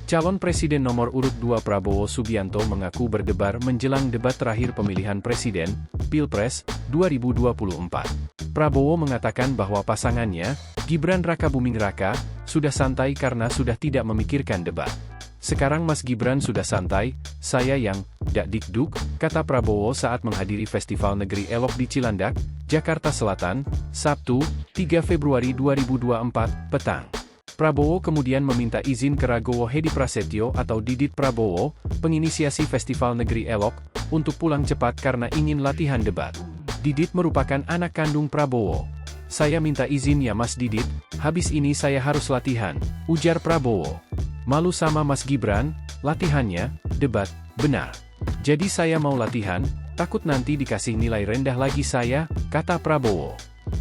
Calon Presiden nomor urut 2 Prabowo Subianto mengaku berdebar menjelang debat terakhir pemilihan presiden, Pilpres, 2024. Prabowo mengatakan bahwa pasangannya, Gibran Rakabuming Raka, sudah santai karena sudah tidak memikirkan debat. Sekarang Mas Gibran sudah santai, saya yang dak-dikduk, kata Prabowo saat menghadiri Festival Negeri Elok di Cilandak, Jakarta Selatan, Sabtu, 3 Februari 2024, petang. Prabowo kemudian meminta izin ke Ragowo Hedi Prasetyo atau Didit Prabowo, penginisiasi Festival Negeri Elok, untuk pulang cepat karena ingin latihan debat. Didit merupakan anak kandung Prabowo. Saya minta izin ya Mas Didit, habis ini saya harus latihan, ujar Prabowo. Malu sama Mas Gibran, latihannya, debat, benar. Jadi saya mau latihan, takut nanti dikasih nilai rendah lagi saya, kata Prabowo.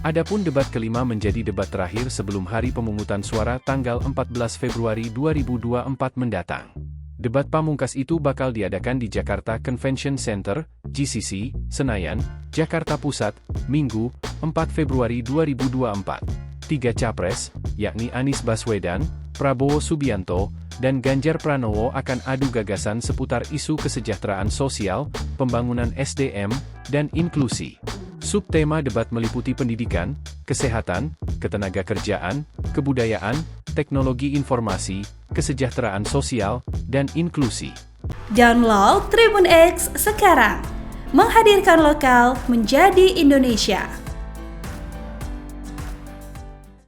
Adapun debat kelima menjadi debat terakhir sebelum hari pemungutan suara tanggal 14 Februari 2024 mendatang. Debat pamungkas itu bakal diadakan di Jakarta Convention Center, GCC, Senayan, Jakarta Pusat, Minggu, 4 Februari 2024. Tiga capres, yakni Anies Baswedan, Prabowo Subianto, dan Ganjar Pranowo akan adu gagasan seputar isu kesejahteraan sosial, pembangunan SDM, dan inklusi. Subtema debat meliputi pendidikan, kesehatan, ketenagakerjaan, kebudayaan, teknologi informasi, kesejahteraan sosial, dan inklusi. Download Tribun X sekarang, menghadirkan lokal menjadi Indonesia.